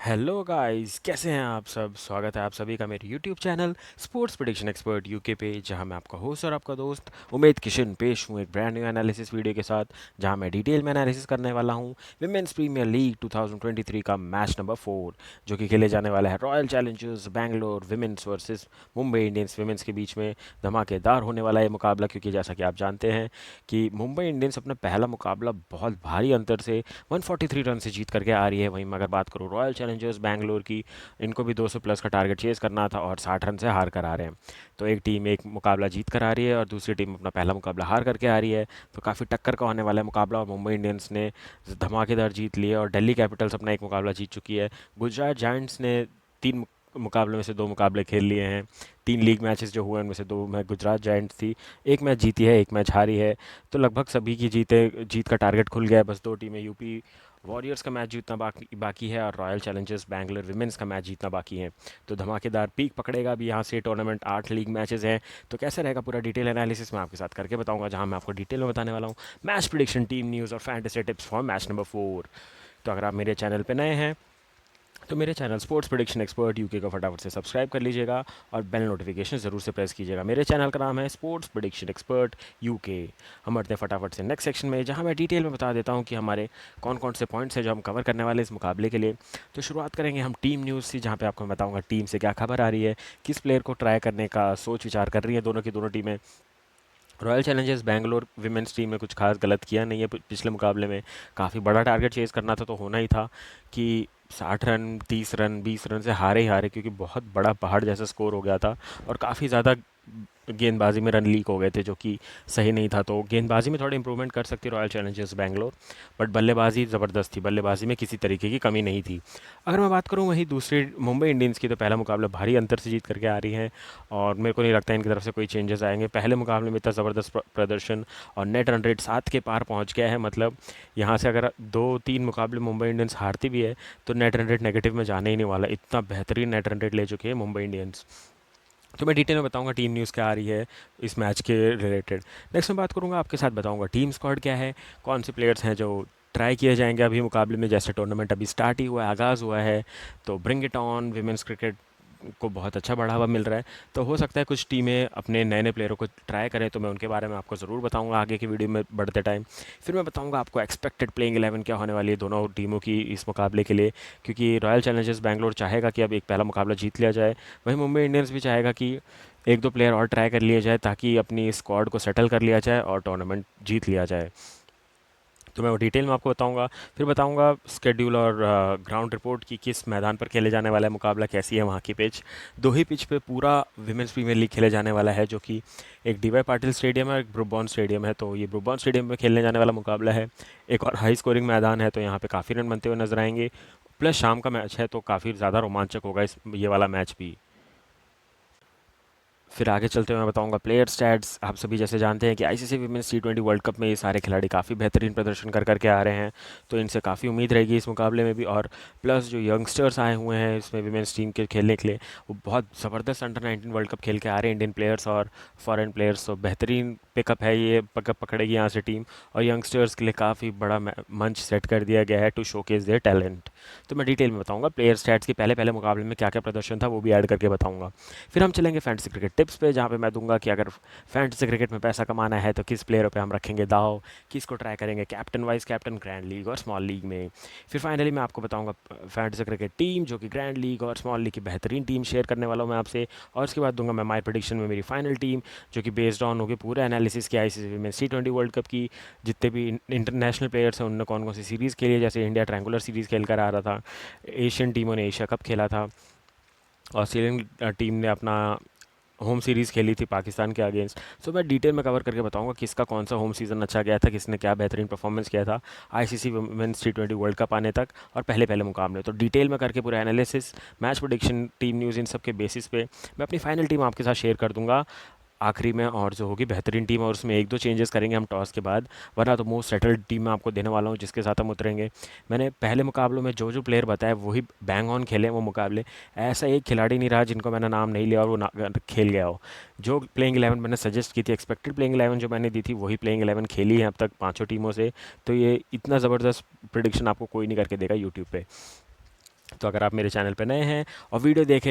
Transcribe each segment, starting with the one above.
Hello guys, कैसे हैं आप सब। स्वागत है आप सभी का मेरे YouTube channel sports prediction expert UK पे, जहां मैं आपका होस्ट और आपका दोस्त उमेद किशन पेश हूं एक ब्रांड न्यू एनालिसिस वीडियो के साथ, जहां मैं डिटेल में एनालिसिस करने वाला हूं विमेंस प्रीमियर लीग 2023 का मैच नंबर 4, जो कि खेले जाने वाला है royal Challengers Bangalore women's versus Mumbai Indians women's के बीच में। धमाकेदार होने वाला है मुकाबला, क्योंकि जैसा कि आप जानते हैं कि मुंबई इंडियंस अपना पहला मुकाबला बहुत भारी अंतर से 143 रन से जीत करके आ रही है। वहीं मैं अगर बात करूँ रॉयल चैलेंजर्स बैंगलोर की, इनको भी 200 प्लस का टारगेट चेज करना था और 60 रन से हार कर आ रहे हैं। तो एक टीम एक मुकाबला जीत कर आ रही है और दूसरी टीम अपना पहला मुकाबला हार करके आ रही है। तो काफ़ी टक्कर का होने वाला है मुकाबला, और मुंबई इंडियंस ने धमाकेदार जीत ली है और दिल्ली कैपिटल्स अपना एक मुकाबला जीत चुकी है। गुजरात जायंट्स ने तीन मुकाबले में से दो मुकाबले खेल लिए हैं। तीन लीग मैचेस जो हुए हैं उनमें से दो में गुजरात जायंट्स थी, एक मैच जीती है एक मैच हारी है। तो लगभग सभी की जीत का टारगेट खुल गया है। बस दो टीमें यूपी वॉरियर्स का मैच जीतना बाकी है और रॉयल चैलेंजर्स बैंगलोर विमेंस का मैच जीतना बाकी है। तो धमाकेदार पीक पकड़ेगा अभी यहाँ से टूर्नामेंट। 8 लीग मैचेस हैं, तो कैसे रहेगा पूरा डिटेल एनालिसिस मैं आपके साथ करके बताऊंगा, जहाँ मैं आपको डिटेल में बताने वाला हूँ मैच प्रिडिक्शन, टीम न्यूज़ और fantasy tips for match number 4। तो अगर आप मेरे चैनल पे नए हैं तो मेरे channel sports prediction expert UK को फटाफट से सब्सक्राइब कर लीजिएगा और बेल नोटिफिकेशन ज़रूर से प्रेस कीजिएगा। मेरे चैनल का नाम है स्पोर्ट्स प्रेडिक्शन एक्सपर्ट यूके। हम बढ़ते हैं फटाफट से नेक्स्ट सेक्शन में, जहां मैं डिटेल में बता देता हूं कि हमारे कौन कौन से पॉइंट्स हैं जो हम कवर करने वाले इस मुकाबले के लिए। तो शुरुआत करेंगे हम टीम न्यूज़ से, जहाँ पे आपको मैं बताऊंगा टीम से क्या खबर आ रही है, किस प्लेयर को ट्राई करने का सोच विचार कर रही है दोनों की दोनों टीमें। Royal Challengers Bangalore women's team ने कुछ खास गलत किया नहीं है पिछले मुकाबले में। काफ़ी बड़ा टारगेट चेज़ करना था तो होना ही था कि 60 रन 30 रन 20 रन से हारे ही हारे, क्योंकि बहुत बड़ा पहाड़ जैसा स्कोर हो गया था और काफ़ी ज़्यादा गेंदबाजी में रन लीक हो गए थे, जो कि सही नहीं था। तो गेंदबाजी में थोड़ी इंप्रूवमेंट कर सकती रॉयल चैलेंजर्स बैंगलोर, बट बल्लेबाजी ज़बरदस्त थी, बल्लेबाजी में किसी तरीके की कमी नहीं थी। अगर मैं बात करूं वहीं दूसरी मुंबई इंडियंस की, तो पहला मुकाबला भारी अंतर से जीत करके आ रही है और मेरे को नहीं लगता इनकी तरफ से कोई चेंजेस आएंगे। पहले मुकाबले में इतना ज़बरदस्त प्रदर्शन और नेट रन रेट 7 के पार पहुंच गया है। मतलब यहाँ से अगर 2-3 मुकाबले मुंबई इंडियंस हारती भी है तो नेट रन रेट नेगेटिव में जाने ही नहीं वाला। इतना बेहतरीन नेट रन रेट ले चुके हैं मुंबई इंडियंस। तो मैं डिटेल में बताऊंगा टीम न्यूज़ क्या आ रही है इस मैच के रिलेटेड। नेक्स्ट मैं बात करूंगा, आपके साथ बताऊंगा टीम स्क्वाड क्या है, कौन से प्लेयर्स हैं जो ट्राई किए जाएंगे अभी मुकाबले में। जैसे टूर्नामेंट अभी स्टार्ट ही हुआ है, आगाज़ हुआ है, तो bring it on, women's cricket को बहुत अच्छा बढ़ावा मिल रहा है। तो हो सकता है कुछ टीमें अपने नए नए प्लेयरों को ट्राई करें, तो मैं उनके बारे में आपको ज़रूर बताऊंगा आगे की वीडियो में बढ़ते टाइम। फिर मैं बताऊंगा आपको एक्सपेक्टेड प्लेइंग 11 क्या होने वाली है दोनों टीमों की इस मुकाबले के लिए, क्योंकि रॉयल चैलेंजर्स बैंगलोर चाहेगा कि अब एक पहला मुकाबला जीत लिया जाए, वहीं मुंबई इंडियंस भी चाहेगा कि एक दो प्लेयर और ट्राई कर लिए जाए ताकि अपनी स्क्वाड को सेटल कर लिया जाए और टूर्नामेंट जीत लिया जाए। तो मैं वो डिटेल में आपको बताऊंगा। फिर बताऊंगा स्केड्यूल और ग्राउंड रिपोर्ट की, किस मैदान पर खेले जाने वाला है मुकाबला, कैसी है वहाँ की पिच। दो ही पिच पे पूरा विमेंस प्रीमियर लीग खेले जाने वाला है, जो कि एक डीवाई पाटिल स्टेडियम है और एक ब्रुबॉन स्टेडियम है। तो ये ब्रुबॉन स्टेडियम में खेलने जाने वाला मुकाबला है। एक और हाई स्कोरिंग मैदान है, तो यहाँ पे काफ़ी रन बनते हुए नजर आएंगे। प्लस शाम का मैच है तो काफ़ी ज़्यादा रोमांचक होगा इस ये वाला मैच भी। फिर आगे चलते हुए मैं बताऊंगा प्लेयर स्टैट्स। आप सभी जैसे जानते हैं कि आईसीसी विमेंस टी20 वर्ल्ड कप में ये सारे खिलाड़ी काफ़ी बेहतरीन प्रदर्शन कर करके आ रहे हैं, तो इनसे काफ़ी उम्मीद रहेगी इस मुकाबले में भी। और प्लस जो यंगस्टर्स आए हुए हैं इसमें विमेंस टीम के खेलने के लिए, वो बहुत ज़बरदस्त अंडर 19 वर्ल्ड कप खेल के आ रहे हैं इंडियन प्लेयर्स और फॉरेन प्लेयर्स। तो बेहतरीन पिकअप है ये, पिकअप पकड़ेगी यहाँ से टीम, और यंगस्टर्स के लिए काफ़ी बड़ा मंच सेट कर दिया गया है टू शोकेस देयर टैलेंट। तो मैं डिटेल में बताऊंगा प्लेयर स्टैट्स के पहले पहले मुकाबले में क्या क्या प्रदर्शन था, वो भी ऐड करके बताऊंगा। फिर हम चलेंगे फैंटेसी क्रिकेट टिप्स पे, जहाँ पे मैं दूंगा कि अगर फैंटेसी क्रिकेट में पैसा कमाना है तो किस प्लेयरों पे हम रखेंगे दाव, किसको ट्राई करेंगे captain vice captain grand league और स्मॉल लीग में। फिर फाइनली मैं आपको बताऊंगा फैंटेसी क्रिकेट टीम जो कि ग्रैंड लीग और स्मॉल लीग की बेहतरीन टीम शेयर करने वाला हूँ मैं आपसे। और उसके बाद दूंगा मैं माई प्रेडिक्शन में मेरी फाइनल टीम, जो कि बेस्ड ऑन होगी पूरे एनालिसिस की आईसीसी में टी20 वर्ल्ड कप की, जितने भी इंटरनेशनल प्लेयर्स हैं उनने कौन कौन सी सीरीज़ खेली है। जैसे इंडिया ट्रैंगुलर सीरीज़ खेल कर आ रहा था, एशियन टीमों ने एशिया कप खेला था, ऑस्ट्रेलियन टीम ने अपना होम सीरीज़ खेली थी पाकिस्तान के अगेंस्ट। सो मैं डिटेल में कवर करके बताऊंगा किसका कौन सा होम सीज़न अच्छा गया था, किसने क्या बेहतरीन परफॉर्मेंस किया था आईसीसी वुमेन्स टी20 वर्ल्ड कप आने तक और पहले पहले मुकाबले। तो डिटेल में करके पूरा analysis, match prediction, team news, इन सब के बेसिस पे मैं अपनी फाइनल टीम आपके साथ शेयर कर दूंगा आखिरी में, और जो होगी बेहतरीन टीम, और उसमें एक दो चेंजेस करेंगे हम टॉस के बाद। वरना तो मोस्ट सेटल्ड टीम मैं आपको देने वाला हूँ जिसके साथ हम उतरेंगे। मैंने पहले मुकाबलों में जो जो प्लेयर बताए वही बैंग ऑन खेले वो मुकाबले। ऐसा एक खिलाड़ी नहीं रहा जिनको मैंने नाम नहीं लिया और वो खेल गया हो। जो प्लेइंग 11 मैंने सजेस्ट की थी, एक्सपेक्टेड प्लेइंग 11 जो मैंने दी थी, वही प्लेइंग 11 खेली है अब तक पांचों टीमों से। तो ये इतना ज़बरदस्त प्रिडिक्शन आपको कोई नहीं करके देगा यूट्यूब पे। तो अगर आप मेरे चैनल पर नए हैं और वीडियो देख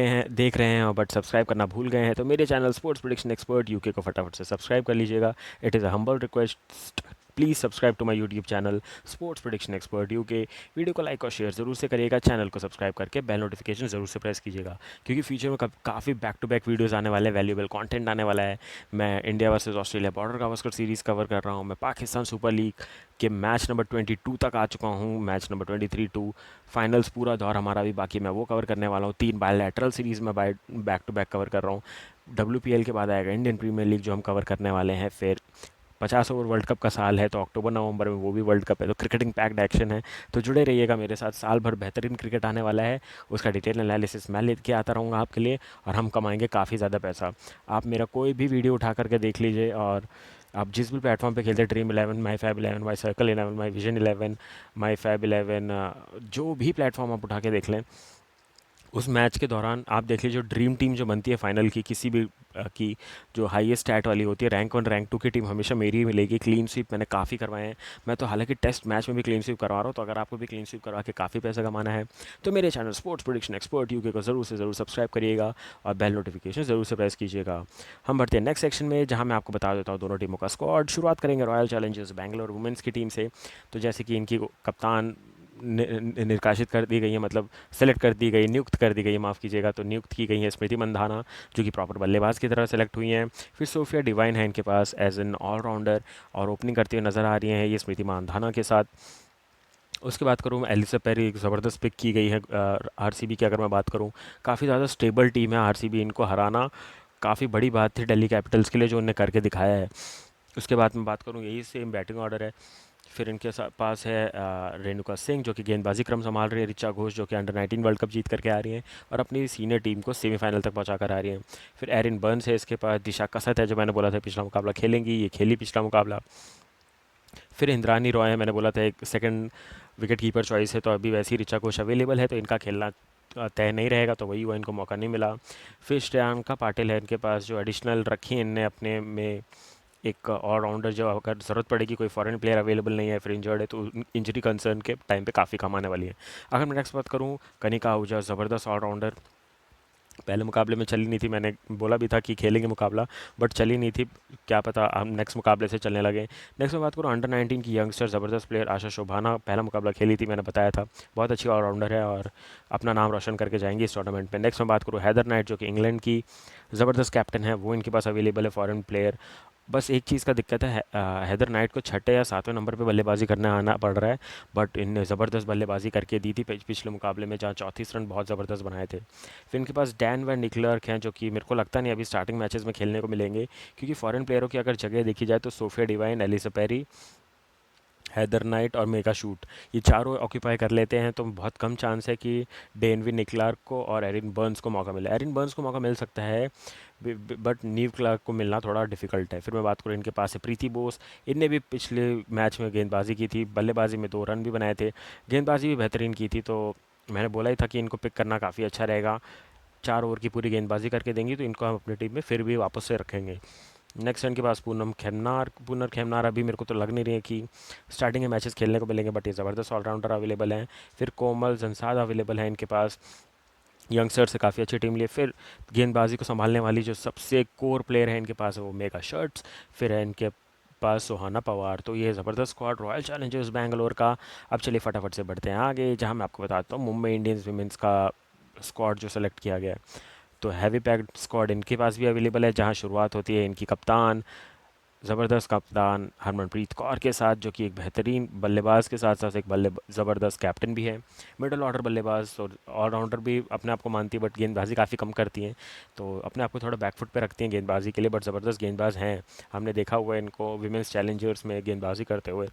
रहे हैं और बट सब्सक्राइब करना भूल गए हैं, तो मेरे channel sports prediction expert UK को फटाफट से सब्सक्राइब कर लीजिएगा। It is a humble request, please subscribe to my YouTube channel sports prediction expert UK. Video को लाइक और शेयर ज़रूर से करिएगा, चैनल को सब्सक्राइब करके बेल नोटिफिकेशन ज़रूर से प्रेस कीजिएगा, क्योंकि फ्यूचर में काफ़ी बैक टू बैक वीडियोज़ आने वाले हैं, वैल्यूएबल कंटेंट आने वाला है। मैं India versus Australia border Gavaskar series cover कर रहा हूँ, मैं पाकिस्तान सुपर लीग के मैच नंबर 22 तक आ चुका हूँ, मैच नंबर 23 टू फाइनल्स पूरा दौर हमारा भी बाकी, मैं वो कवर करने वाला हूँ। 3 बायलैटरल सीरीज़ में बैक टू बैक कवर कर रहा हूँ। WPL के बाद आएगा इंडियन प्रीमियर लीग जो हम कवर करने वाले हैं। फिर 50 ओवर वर्ल्ड कप का साल है, तो अक्टूबर नवंबर में वो भी वर्ल्ड कप है, तो क्रिकेटिंग पैक्ड एक्शन है। तो जुड़े रहिएगा मेरे साथ, साल भर बेहतरीन क्रिकेट आने वाला है, उसका डिटेल एनालिसिस मैं लेके आता रहूँगा आपके लिए, और हम कमाएंगे काफ़ी ज़्यादा पैसा। आप मेरा कोई भी वीडियो उठा करके देख लीजिए, और आप जिस भी प्लेटफॉर्म पे खेलते हैं, Dream 11, My Fab 11, My Circle 11, My Vision 11, My Fab 11, जो भी प्लेटफॉर्म आप उठा के देख लें, उस मैच के दौरान आप देख लीजिए, जो ड्रीम टीम जो बनती है फाइनल की किसी भी की, जो हाईएस्ट स्टैट वाली होती है, रैंक 1 रैंक 2 की टीम हमेशा मेरी ही मिलेगी। क्लीन स्वीप मैंने काफ़ी करवाए हैं, मैं तो हालांकि टेस्ट मैच में भी क्लीन स्वीप करवा रहा हूँ। तो अगर आपको भी क्लीन स्वीप करवा के काफ़ी पैसा कमाना है, तो मेरे channel sports prediction expert UK को ज़रूर से ज़रूर सब्सक्राइब करिएगा और बेल नोटिफिकेशन ज़रूर से प्रेस कीजिएगा। हम बढ़ते हैं नेक्स्ट सेक्शन में, जहाँ मैं आपको बता देता हूँ दोनों टीमों का स्क्वाड। शुरुआत करेंगे रॉयल चैलेंजर्स बैंगलोर वुमेंस की टीम से। तो जैसे कि इनकी कप्तान निर्कासित कर दी गई है, मतलब सेलेक्ट कर दी गई, नियुक्त कर दी गई है, माफ़ कीजिएगा, तो नियुक्त की गई है स्मृति मंधाना, जो कि प्रॉपर बल्लेबाज की तरह सेलेक्ट हुई हैं। फिर सोफिया डिवाइन है इनके पास एज एन ऑलराउंडर, और ओपनिंग करती हुई नज़र आ रही हैं ये स्मृति मंधाना के साथ। उसके बात करूँ, एलिसा पेरी एक ज़बरदस्त पिक की गई है आरसीबी की। अगर मैं बात करूँ, काफ़ी ज़्यादा स्टेबल टीम है आरसीबी, इनको हराना काफ़ी बड़ी बात थी दिल्ली कैपिटल्स के लिए, जो उन्हें करके दिखाया है। उसके बाद मैं बात करूँ, यही सेम बैटिंग ऑर्डर है। फिर इनके पास है रेणुका सिंह, जो कि गेंदबाजी क्रम संभाल रही है, ऋचा घोष जो कि अंडर 19 वर्ल्ड कप जीत करके आ रही हैं और अपनी सीनियर टीम को सेमीफाइनल तक पहुंचा कर आ रही हैं। फिर एरिन बर्न्स है इसके पास, दिशा कसत है, जो मैंने बोला था पिछला मुकाबला खेलेंगी, ये खेली पिछला मुकाबला। फिर इंद्रानी रॉय है, मैंने बोला था एक सेकंड विकेट कीपर चॉइस है, तो अभी वैसे ही ऋचा घोष अवेलेबल है, तो इनका खेलना तय नहीं रहेगा, तो वही हुआ, इनको मौका नहीं मिला। फिर श्रेयांका पाटिल है इनके पास, जो एडिशनल रखी है इनने अपने में, एक ऑलराउंडर, जो अगर ज़रूरत पड़ेगी, कोई फॉरेन प्लेयर अवेलेबल नहीं है, फिर इंजर्ड है, तो इंजरी कंसर्न के टाइम पे काफ़ी कम आने वाली है। अगर मैं नेक्स्ट बात करूँ, कनिका आहूजा ज़बरदस्त ऑलराउंडर, पहले मुकाबले में चली नहीं थी, मैंने बोला भी था कि खेलेंगे मुकाबला, बट चली नहीं थी, क्या पता हम नेक्स्ट मुकाबले से चलने लगे। नेक्स्ट मैं बात करूँ, अंडर 19 की यंगस्टर ज़बरदस्त प्लेयर आशा शोभाना, पहला मुकाबला खेली थी, मैंने बताया था, बहुत अच्छी ऑलराउंडर है और अपना नाम रोशन करके जाएंगी इस टूर्नामेंट में। नेक्स्ट मैं बात करूँ, हैदर नाइट, जो कि इंग्लैंड की ज़बरदस्त कैप्टन है, वो इनके पास अवेलेबल है, फॉरेन प्लेयर। बस एक चीज़ का दिक्कत है, हैदर नाइट को छठे या सातवें नंबर पे बल्लेबाजी करने आना पड़ रहा है, बट इनने ज़बरदस्त बल्लेबाजी करके दी थी पिछले मुकाबले में, जहाँ 34 रन बहुत ज़बरदस्त बनाए थे। फिर इनके पास डैन वैन निकलर्क हैं, जो कि मेरे को लगता नहीं अभी स्टार्टिंग मैचेस में खेलने को मिलेंगे, क्योंकि फॉरेन प्लेयरों की अगर जगह देखी जाए तो Sophie Devine, Ellyse Perry, Heather Knight और मेगा शूट, ये चारों ऑक्यूपाई कर लेते हैं, तो बहुत कम चांस है कि डेनविन निकलार्क को और एरिन बर्न्स को मौका मिले। एरिन बर्न्स को मौका मिल सकता है, बट नीव क्लार्क को मिलना थोड़ा डिफिकल्ट है। फिर मैं बात करूँ, इनके पास है प्रीति बोस, इनने भी पिछले मैच में गेंदबाजी की थी, बल्लेबाजी में 2 रन भी बनाए थे, गेंदबाजी भी बेहतरीन की थी, तो मैंने बोला ही था कि इनको पिक करना काफ़ी अच्छा रहेगा। 4 ओवर की पूरी गेंदबाजी करके देंगी, तो इनको हम अपनी टीम में फिर भी वापस से रखेंगे। नेक्स्ट इनके पास पूनम खेमनार अभी मेरे को तो लग नहीं रही है कि स्टार्टिंग में मैचेस खेलने को मिलेंगे, बट ये ज़बरदस्त ऑलराउंडर अवेलेबल हैं। फिर कोमल जंसाद अवेलेबल है इनके पास, यंगस्टर से काफ़ी अच्छी टीम लिए। फिर गेंदबाजी को संभालने वाली जो सबसे कोर प्लेयर है इनके पास है वो मेगा शर्ट्स। फिर है इनके पास सुहाना पवार। तो ये ज़बरदस्त स्क्वाड रॉयल चैलेंजर्स बैंगलोर का। अब चलिए फटाफट से बढ़ते हैं आगे, जहां मैं आपको बताता हूँ मुंबई इंडियंस वीमेंस का स्क्वाड जो सेलेक्ट किया गया है। तो हैवी पैक्ड स्क्वाड इनके पास भी अवेलेबल है, जहां शुरुआत होती है इनकी कप्तान, ज़बरदस्त कप्तान हरमनप्रीत कौर के साथ, जो कि एक बेहतरीन बल्लेबाज के साथ साथ एक ज़बरदस्त कैप्टन भी है। मिडल ऑर्डर बल्लेबाज और ऑलराउंडर भी अपने आप को मानती है, बट गेंदबाजी काफ़ी कम करती हैं, तो अपने आप को थोड़ा बैकफुट पे रखती हैं गेंदबाजी के लिए, बट ज़बरदस्त गेंदबाज हैं, हमने देखा हुआ है इनको विमेंस चैलेंजर्स में गेंदबाजी करते हुए।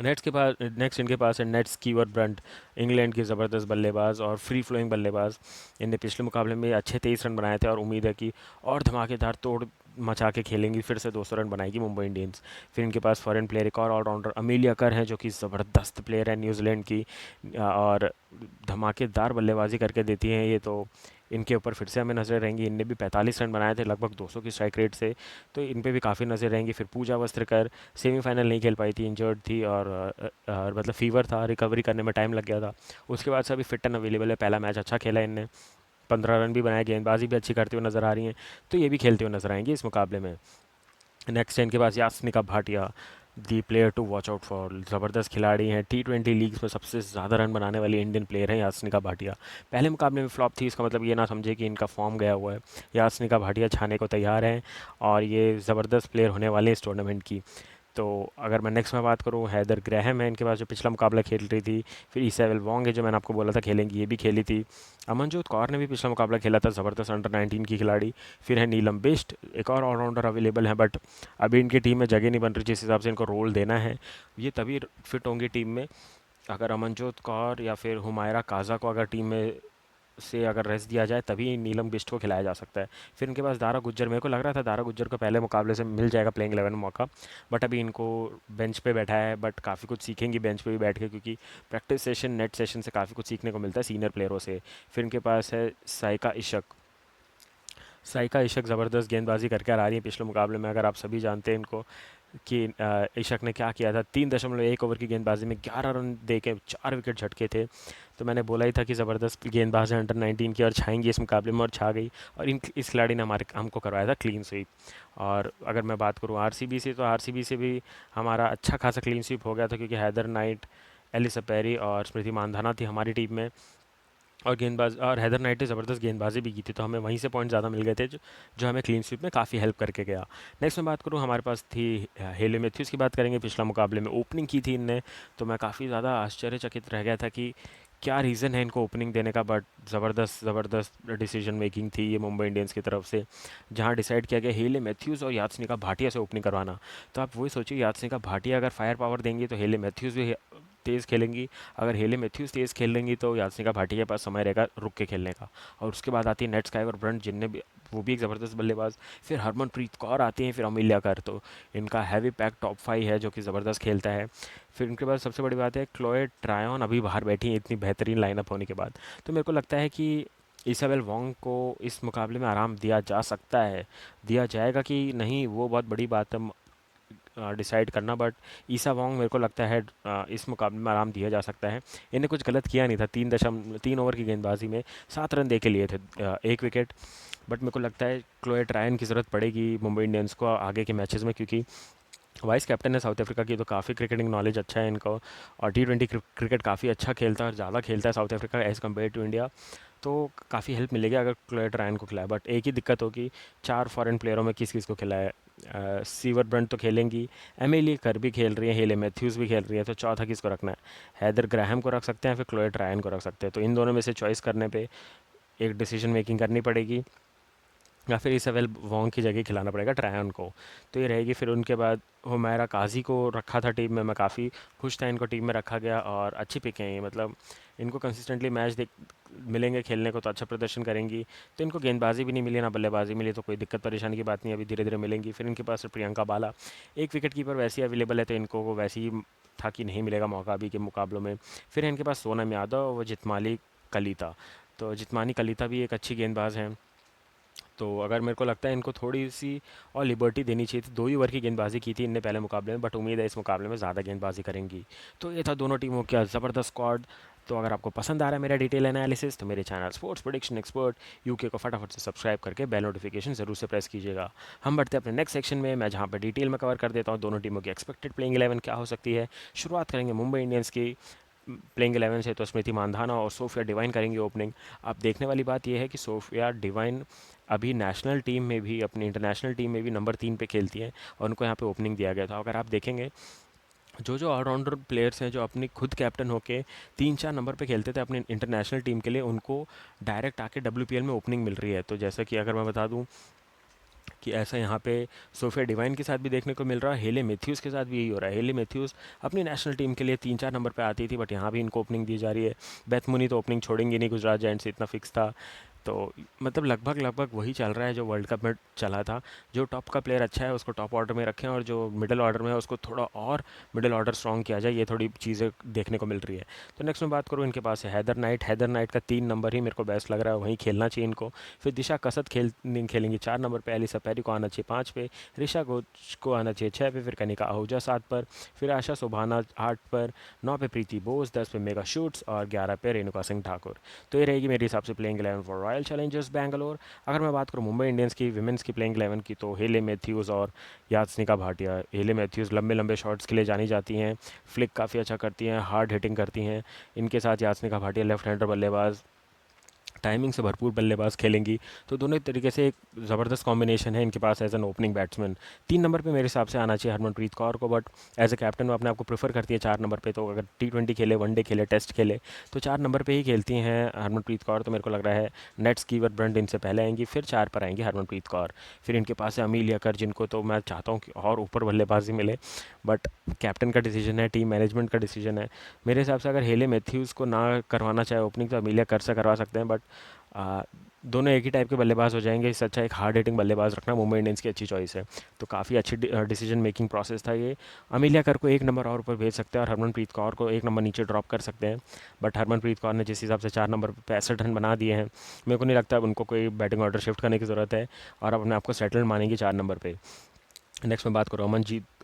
नेक्स्ट इनके पास है नेट स्कीवर ब्रंट, इंग्लैंड की ज़बरदस्त बल्लेबाज और फ्री फ्लोइंग बल्लेबाज। इनने पिछले मुकाबले में अच्छे 23 रन बनाए थे, और उम्मीद है कि और धमाकेदार तोड़ मचा के खेलेंगी, फिर से 200 रन बनाएगी मुंबई इंडियंस। फिर इनके पास फॉरेन प्लेयर एक और ऑलराउंडर अमीलिया कर हैं, जो कि ज़बरदस्त प्लेयर है न्यूजीलैंड की, और धमाकेदार बल्लेबाजी करके देती हैं ये, तो इनके ऊपर फिर से हमें नज़र रहेंगी। इनने भी 45 रन बनाए थे लगभग 200 की स्ट्राइक रेट से, तो इन पे भी काफ़ी नज़र रहेंगी। फिर पूजा वस्त्रकर सेमीफाइनल नहीं खेल पाई थी, इंजर्ड थी और मतलब फीवर था, रिकवरी करने में टाइम लग गया था। उसके बाद से अभी फिट एंड अवेलेबल है। पहला मैच अच्छा खेला इनने, 15 रन भी बनाए, गेंदबाजी भी अच्छी करते हुए नज़र आ रही हैं, तो ये भी खेलते हुए नज़र आएंगे इस मुकाबले में। नेक्स्ट है इनके पास Yastika Bhatia, the player to watch out for. ज़बरदस्त खिलाड़ी हैं, T20 लीग्स में सबसे ज़्यादा रन बनाने वाली इंडियन प्लेयर हैं यास्मिका भाटिया। पहले मुकाबले में फ्लॉप थी, इसका मतलब ये ना समझे कि इनका फॉर्म गया हुआ है। यास्मिका भाटिया छाने को तैयार हैं और ये ज़बरदस्त प्लेयर होने वाले हैं इस टूर्नामेंट की। तो अगर मैं नेक्स्ट में बात करूँ, हैदर ग्रैहम है इनके पास जो पिछला मुकाबला खेल रही थी। फिर ईसाबेल वोंग है जो मैंने आपको बोला था खेलेंगी, ये भी खेली थी। अमनजोत कौर ने भी पिछला मुकाबला खेला था, ज़बरदस्त अंडर 19 की खिलाड़ी। फिर है नीलम बिष्ट, एक और ऑलराउंडर अवेलेबल है, बट अभी इनकी टीम में जगह नहीं बन रही जिस हिसाब से इनको रोल देना है। ये तभी फिट होंगी टीम में अगर अमनजोत कौर या फिर हुमायरा काज़ा को अगर टीम में से अगर रेस्ट दिया जाए, तभी नीलम बिष्ट को खिलाया जा सकता है। फिर इनके पास दारा गुज्जर, मेरे को लग रहा था दारा गुज्जर को पहले मुकाबले से मिल जाएगा प्लेइंग 11 में मौका, बट अभी इनको बेंच पे बैठा है। बट काफ़ी कुछ सीखेंगी बेंच पे भी बैठ के, क्योंकि प्रैक्टिस सेशन नेट सेशन से काफ़ी कुछ सीखने को मिलता है सीनियर प्लेयरों से। फिर इनके पास है साइका इशक। साइका इशक ज़बरदस्त गेंदबाजी करके आ रही है पिछले मुकाबले में, अगर आप सभी जानते हैं इनको कि इशक ने क्या किया था। 3.1 ओवर की गेंदबाजी में 11 रन दे के 4 विकेट झटके थे। तो मैंने बोला ही था कि ज़बरदस्त गेंदबाज है अंडर 19 की और छाएंगी इस मुकाबले में, और छा गई। और इस खिलाड़ी ने हमारे हमको करवाया था क्लीन स्वीप। और अगर मैं बात करूँ आरसीबी से, तो आरसीबी से भी हमारा अच्छा खासा क्लीन स्वीप हो गया था, क्योंकि हैदर नाइट, एलिसा पेरी और स्मृति मानधाना थी हमारी टीम में। और गेंदबाज और हैदर नाइट ने ज़बरदस्त गेंदबाजी भी की थी, तो हमें वहीं से पॉइंट ज़्यादा मिल गए थे, जो हमें क्लीन स्वीप में काफ़ी हेल्प करके गया। नेक्स्ट मैं बात करूँ, हमारे पास थी हेले मैथ्यूज़ की बात करेंगे। पिछला मुकाबले में ओपनिंग की थी इनने, तो मैं काफ़ी ज़्यादा आश्चर्यचकित रह गया था कि क्या रीज़न है इनको ओपनिंग देने का। बट ज़बरदस्त ज़बरदस्त डिसीजन मेकिंग थी ये मुंबई इंडियंस की तरफ से, जहां डिसाइड किया गया हेले मैथ्यूज़ और यात्सनिका भाटिया से ओपनिंग करवाना। तो आप वही सोचिए, यात्सनिका भाटिया अगर फायर पावर देंगी तो हेले मैथ्यूज़ भी तेज़ खेलेंगी। अगर हेले मैथ्यूज़ तेज़ खेल लेंगी तो यात्सनिका भाटिया के पास समय रहेगा रुक के खेलने का। और उसके बाद आती है नेट स्काई और ब्रंट, जिनने भी, वो भी एक ज़बरदस्त बल्लेबाज। फिर हरमनप्रीत कौर आती हैं, फिर अमूल्या कर, तो इनका हैवी पैक टॉप 5 है जो कि ज़बरदस्त खेलता है। फिर इनके बाद सबसे बड़ी बात है, क्लोए ट्रायन अभी बाहर बैठी हैं इतनी बेहतरीन लाइनअप होने के बाद। तो मेरे को लगता है कि इसाबेल वोंग को इस मुकाबले में आराम दिया जा सकता है। दिया जाएगा कि नहीं वो बहुत बड़ी बात है डिसाइड करना, बट ईसा वोंग मेरे को लगता है इस मुकाबले में आराम दिया जा सकता है। इन्हें कुछ गलत किया नहीं था, 3 ओवर की गेंदबाजी में 7 रन दे के लिए थे, 1 विकेट। बट मेरे को लगता है क्लोए ट्रायन की ज़रूरत पड़ेगी मुंबई इंडियंस को आगे के मैचेस में, क्योंकि वाइस कैप्टन है साउथ अफ्रीका की, तो काफ़ी क्रिकेटिंग नॉलेज अच्छा है इनको। और T20 क्रिकेट काफ़ी अच्छा खेलता है और ज़्यादा खेलता है South Africa as compared to India. तो काफ़ी हेल्प मिलेगी अगर क्लोएट रायन को खिलाए। बट एक ही दिक्कत होगी, 4 फॉरेन प्लेयरों में किस किस को खिलाए। सीवर ब्रंट तो खेलेंगी, एमिली कर भी खेल रही है, हेले मैथ्यूज़ भी खेल रही है, तो चौथा किसको रखना है। हैदर ग्राहम को रख सकते हैं, फिर क्लोएट रायन को रख सकते हैं। तो इन दोनों में से चॉइस करने पे एक डिसीजन मेकिंग करनी पड़ेगी, या फिर इसाबेल वोंग की जगह खिलाना पड़ेगा ट्रायन को। तो ये रहेगी। फिर उनके बाद हुमैरा काजी को रखा था टीम में, मैं काफ़ी खुश था इनको टीम में रखा गया, और अच्छी पिक है ये, मतलब इनको कंसिस्टेंटली मैच देख मिलेंगे खेलने को तो अच्छा प्रदर्शन करेंगी। तो इनको गेंदबाजी भी नहीं मिली ना बल्लेबाजी मिली, तो कोई दिक्कत परेशानी की बात नहीं, अभी धीरे धीरे मिलेंगी। फिर इनके पास प्रियंका बाला, एक विकेट कीपर वैसे ही अवेलेबल है, तो इनको वो वैसे ही था कि नहीं मिलेगा मौका अभी के मुकाबलों में। फिर इनके पास सोनम यादव व जितमाली कलीता, तो जितमानी कलीता भी एक अच्छी गेंदबाज हैं। तो अगर मेरे को लगता है इनको थोड़ी सी और लिबर्टी देनी चाहिए थी। 2 ही ओवर की गेंदबाजी की थी इनने पहले मुकाबले में, बट उम्मीद है इस मुकाबले में ज़्यादा गेंदबाजी करेंगी। तो ये था दोनों टीमों का ज़बरदस्त स्क्वाड। तो अगर आपको पसंद आ रहा है मेरा डिटेल एनालिसिस, तो मेरे channel sports prediction expert UK को फटाफट से सब्सक्राइब करके बेल नोटिफिकेशन ज़रूर से प्रेस कीजिएगा। हम बढ़ते हैं अपने नेक्स्ट सेक्शन में, मैं जहाँ पर डिटेल में कवर कर देता हूँ दोनों टीमों की एक्सपेक्टेड प्लेइंग 11 क्या हो सकती है। शुरुआत करेंगे मुंबई इंडियंस की प्लेइंग 11 से, तो स्मृति मानधाना और सोफिया डिवाइन करेंगी ओपनिंग। अब देखने वाली बात यह है कि सोफिया डिवाइन अभी नेशनल टीम में भी, अपनी इंटरनेशनल टीम में भी नंबर 3 पे खेलती हैं, और उनको यहाँ पे ओपनिंग दिया गया था। अगर आप देखेंगे, जो जो ऑलराउंडर प्लेयर्स हैं जो अपनी खुद कैप्टन होके 3-4 नंबर पे खेलते थे अपनी इंटरनेशनल टीम के लिए, उनको डायरेक्ट आके WPL में ओपनिंग मिल रही है। तो जैसा कि अगर मैं बता दूं कि ऐसा यहाँ पे सोफिया डिवाइन के साथ भी देखने को मिल रहा है, हेले मैथ्यूज़ के साथ भी यही हो रहा है। हेले मैथ्यूज़ अपनी नेशनल टीम के लिए 3-4 नंबर पे आती थी, बट यहाँ भी इनको ओपनिंग दी जा रही है। बेथ मुनी तो ओपनिंग छोड़ेंगे नहीं, गुजरात जायंट से इतना फिक्स था। तो मतलब लगभग लगभग वही चल रहा है जो वर्ल्ड कप में चला था। जो टॉप का प्लेयर अच्छा है उसको टॉप ऑर्डर में रखें, और जो मिडिल ऑर्डर में है उसको थोड़ा और मिडिल ऑर्डर स्ट्रॉन्ग किया जाए, ये थोड़ी चीज़ें देखने को मिल रही है। तो नेक्स्ट मैं बात करूँ, इनके पास है हैदर नाइट। हैदर नाइट का 3 नंबर ही मेरे को बेस्ट लग रहा है, वहीं खेलना चाहिए इनको। फिर दिशा कसत खेलेंगी 4 नंबर पे, एलिसा पेरी को आना चाहिए 5 पे, ऋषा घोष को आना चाहिए 6 पे, फिर कनिका आहूजा 7 पर, फिर आशा सुभाना 8 पर, 9 पे प्रीति बोस, 10 पे मेगा शूट्स और 11 पे रेणुका सिंह ठाकुर। तो ये रहेगी मेरे हिसाब से playing 11 for royal Challengers Bangalore. अगर मैं बात करूँ मुंबई इंडियंस की विमेंस की प्लेइंग 11 की, तो हेले मैथ्यूज़ और यास्निका भाटिया। हेले मैथ्यूज़ लंबे लंबे शॉट्स के लिए जानी जाती हैं, फ्लिक काफ़ी अच्छा करती हैं, हार्ड हिटिंग करती हैं। इनके साथ यास्निका भाटिया लेफ्ट हैंडर बल्लेबाज, टाइमिंग से भरपूर बल्लेबाज खेलेंगी। तो दोनों एक तरीके से एक ज़बरदस्त कॉम्बिनेशन है इनके पास as an opening batsman. 3 number पे मेरे हिसाब से आना चाहिए हरमनप्रीत कौर को, बट एज ए कैप्टन वो अपने आप को प्रेफर करती है 4 नंबर पे। तो अगर T20 खेले, वनडे खेले, टेस्ट खेले, तो 4 नंबर पे ही खेलती हैं हरमनप्रीत कौर। तो मेरे को लग रहा है नेट्स कीवर ब्रंट इनसे पहले आएंगी, फिर 4 पर आएंगी हरमनप्रीत कौर। फिर इनके पास है अमीलिया कर, जिनको तो मैं चाहता हूँ कि और ऊपर बल्लेबाजी मिले, बट कैप्टन का डिसीजन है, टीम मैनेजमेंट का डिसीजन है। मेरे हिसाब से अगर हेले मैथ्यूज़ को ना करवाना चाहे ओपनिंग, तो अमीलिया कर से करवा सकते हैं, बट आ, दोनों एक ही टाइप के बल्लेबाज हो जाएंगे। इससे अच्छा एक हार्ड हिटिंग बल्लेबाज रखना मुंबई इंडियंस की अच्छी चॉइस है। तो काफ़ी अच्छी डिसीजन मेकिंग प्रोसेस था ये। अमीलिया कर को 1 नंबर और ऊपर भेज सकते हैं, और हरमनप्रीत कौर को 1 नंबर नीचे ड्रॉप कर सकते हैं। बट हरमनप्रीत कौर ने जिस हिसाब से 4 नंबर पर 65 रन बना दिए हैं, मेरे को नहीं लगता अब उनको कोई बैटिंग ऑर्डर शिफ्ट करने की ज़रूरत है, और अब अपने आपको सेटल मानेंगे 4 नंबर पर। नेक्स्ट मैं बात करूँ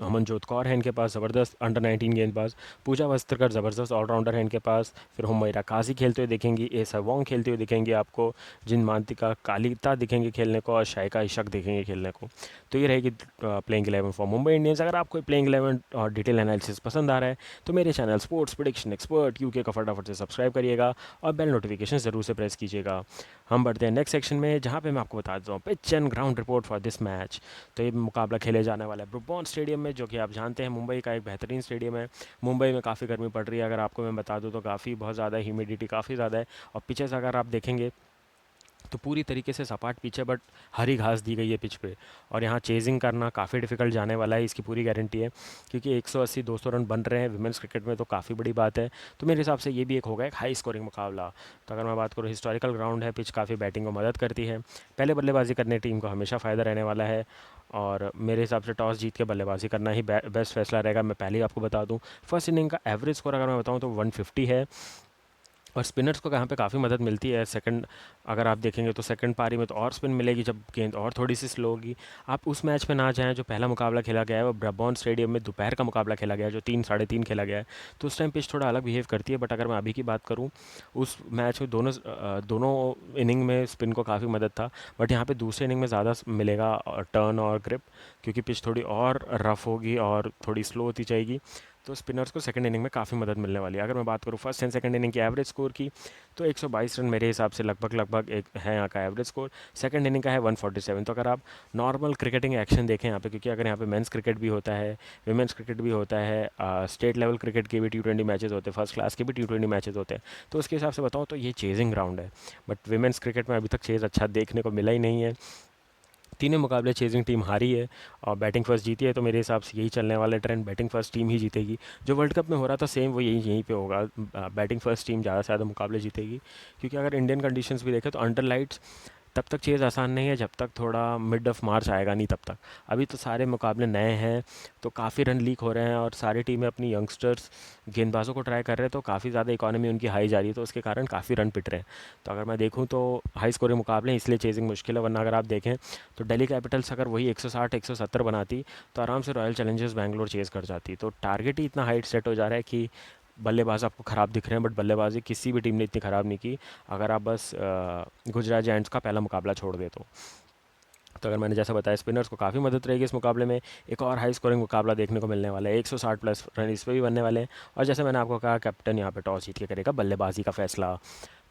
अमनजोत कौर है इनके पास, ज़बरदस्त अंडर 19 गेंदबाज। पूजा वस्त्रकर ज़बरदस्त ऑलराउंडर है इनके पास। फिर हुमैरा काजी खेलते हुए दिखेंगी, एसा वोंग खेलते हुए दिखेंगे आपको, जिन मांतिका कालिता दिखेंगे खेलने को, और शाइका इशक दिखेंगे खेलने को। तो ये रहेगी प्लेइंग 11 फॉर मुंबई इंडियंस। अगर आपको प्लेइंग 11 और डिटेल एनालिसिस पसंद आ रहा है, तो मेरे channel sports prediction expert UK का फटाफट से सब्सक्राइब करिएगा, और बेल नोटिफिकेशन ज़रूर से प्रेस कीजिएगा। हम बढ़ते हैं नेक्स्ट सेक्शन में, जहाँ पे मैं आपको बता देता हूँ pitch and ground report for this match. तो ये मुकाबला खेले जाने वाला है ब्रुबॉर्न स्टेडियम में, जो कि आप जानते हैं मुंबई का एक बेहतरीन स्टेडियम है। मुंबई में काफ़ी गर्मी पड़ रही है, अगर आपको मैं बता दूं तो काफ़ी बहुत ज़्यादा ह्यूमिडिटी काफ़ी ज़्यादा है। और पिचेस अगर आप देखेंगे तो पूरी तरीके से सपाट पिच है, बट हरी घास दी गई है पिच पे, और यहाँ चेजिंग करना काफ़ी डिफिकल्ट जाने वाला है, इसकी पूरी गारंटी है। क्योंकि 180-200 रन बन रहे हैं विमेंस क्रिकेट में, तो काफ़ी बड़ी बात है। तो मेरे हिसाब से ये भी एक होगा एक हाई स्कोरिंग मुकाबला। तो अगर मैं बात करूँ, हिस्टोरिकल ग्राउंड है, पिच काफ़ी बैटिंग को मदद करती है, पहले बल्लेबाजी करने टीम को हमेशा फ़ायदा रहने वाला है। और मेरे हिसाब से टॉस जीत के बल्लेबाजी करना ही बेस्ट फैसला रहेगा। मैं पहले ही आपको बता दूं, फर्स्ट इनिंग का एवरेज स्कोर अगर मैं बताऊं तो 150 है। और स्पिनर्स को यहाँ पे काफ़ी मदद मिलती है। सेकंड अगर आप देखेंगे तो सेकंड पारी में तो और स्पिन मिलेगी, जब गेंद और थोड़ी सी स्लो होगी। आप उस मैच में ना जाएं जो पहला मुकाबला खेला गया है, वो ब्रबॉर्न स्टेडियम में दोपहर का मुकाबला खेला गया है, जो 3 साढ़े 3 खेला गया है। तो उस टाइम पिच थोड़ा अलग बिहेव करती है। बट अगर मैं अभी की बात करूँ, उस मैच में दोनों इनिंग में स्पिन को काफ़ी मदद था, बट यहाँ पे दूसरे इनिंग में ज़्यादा मिलेगा टर्न और ग्रिप, क्योंकि पिच थोड़ी और रफ होगी और थोड़ी स्लो होती जाएगी। तो स्पिनर्स को सेकंड इनिंग में काफ़ी मदद मिलने वाली है। अगर मैं बात करूँ फर्स्ट एंड सेकंड इनिंग की एवरेज स्कोर की, तो 122 रन मेरे हिसाब से लगभग लगभग एक है यहाँ का एवरेज स्कोर। सेकंड इनिंग का है 147। तो अगर आप नॉर्मल क्रिकेटिंग एक्शन देखें यहाँ पे, क्योंकि अगर यहाँ पे मेंस क्रिकेट भी होता है, विमेंस क्रिकेट भी होता है, स्टेट लेवल क्रिकेट के भी T20 मैचेस होते हैं, फर्स्ट क्लास के भी T20 मैचेस होते हैं, तो उसके हिसाब से बताऊँ तो ये चेजिंग ग्राउंड है। बट विमेंस क्रिकेट में अभी तक चेज़ अच्छा देखने को मिला ही नहीं है। तीनों मुकाबले चेजिंग टीम हारी है और बैटिंग फर्स्ट जीती है। तो मेरे हिसाब से यही चलने वाला ट्रेंड, बैटिंग फर्स्ट टीम ही जीतेगी। जो वर्ल्ड कप में हो रहा था सेम वो यहीं यहीं पे होगा, बैटिंग फर्स्ट टीम ज़्यादा से ज़्यादा मुकाबले जीतेगी। क्योंकि अगर इंडियन कंडीशंस भी देखें तो अंडर लाइट्स तब तक चेज़ आसान नहीं है जब तक थोड़ा मिड ऑफ मार्च आएगा नहीं, तब तक। अभी तो सारे मुकाबले नए हैं, तो काफ़ी रन लीक हो रहे हैं, और सारी टीमें अपनी यंगस्टर्स गेंदबाजों को ट्राई कर रहे हैं, तो काफ़ी ज़्यादा इकॉनमी उनकी हाई जा रही है, तो उसके कारण काफ़ी रन पिट रहे हैं। तो अगर मैं देखूँ तो हाई स्कोरिंग मुकाबले हैं, इसलिए चेजिंग मुश्किल है। वरना अगर आप देखें तो दिल्ली कैपिटल्स अगर वही 160-170 बनाती, तो आराम से रॉयल चैलेंजर्स बैंगलोर चेज़ कर जाती। तो टारगेट ही इतना हाइट सेट हो जा रहा है कि बल्लेबाज आपको ख़राब दिख रहे हैं, बट बल्लेबाजी किसी भी टीम ने इतनी ख़राब नहीं की, अगर आप बस गुजरात जायंट्स का पहला मुकाबला छोड़ दे तो। तो अगर मैंने जैसा बताया, स्पिनर्स को काफ़ी मदद रहेगी इस मुकाबले में। एक और हाई स्कोरिंग मुकाबला देखने को मिलने वाला है, 160 प्लस रन इस पर भी बनने वाले हैं। और जैसे मैंने आपको कहा, कैप्टन यहाँ पे टॉस जीत के करेगा बल्लेबाजी का फैसला।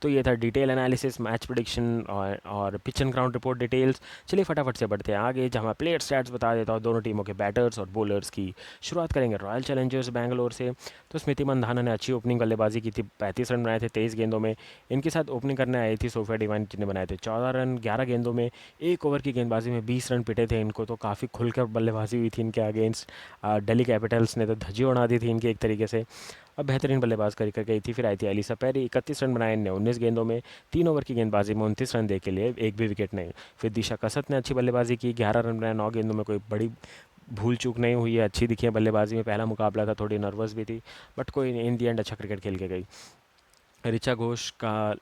तो ये था डिटेल एनालिसिस, मैच प्रिडिक्शन और pitch and ground report details. चलिए फटाफट से बढ़ते हैं आगे, जहाँ मैं प्लेयर स्टैट्स बता देता हूँ दोनों टीमों के बैटर्स और बॉलर्स की। शुरुआत करेंगे रॉयल चैलेंजर्स बैंगलोर से। तो स्मृति मंधाना ने अच्छी ओपनिंग बल्लेबाजी की थी, 35 रन बनाए थे 23 गेंदों में। इनके साथ ओपनिंग करने आई थी सोफिया डिवाइन, जिन्हें बनाए थे 14 रन 11 गेंदों में। एक ओवर की गेंदबाजी में 20 रन पिटे थे इनको, तो काफ़ी खुलकर बल्लेबाजी हुई थी इनके अगेंस्ट। दिल्ली कैपिटल्स ने तो धज्जी उड़ा दी थी इनकी एक तरीके से। अब बेहतरीन बल्लेबाज कर गई थी। फिर आई थी एलिसा पेरी, 31 रन बनाए इनने 19 गेंदों में, 3 ओवर की गेंदबाजी में 29 रन दे के लिए, एक भी विकेट नहीं। फिर दिशा कसत ने अच्छी बल्लेबाजी की, 11 रन बनाए 9 गेंदों में, कोई बड़ी भूल चूक नहीं हुई है, अच्छी दिखी है बल्लेबाजी में। पहला मुकाबला था, थोड़ी नर्वस भी थी, बट कोई नहीं, इन दी एंड अच्छा क्रिकेट खेल के गई। ऋचा घोष का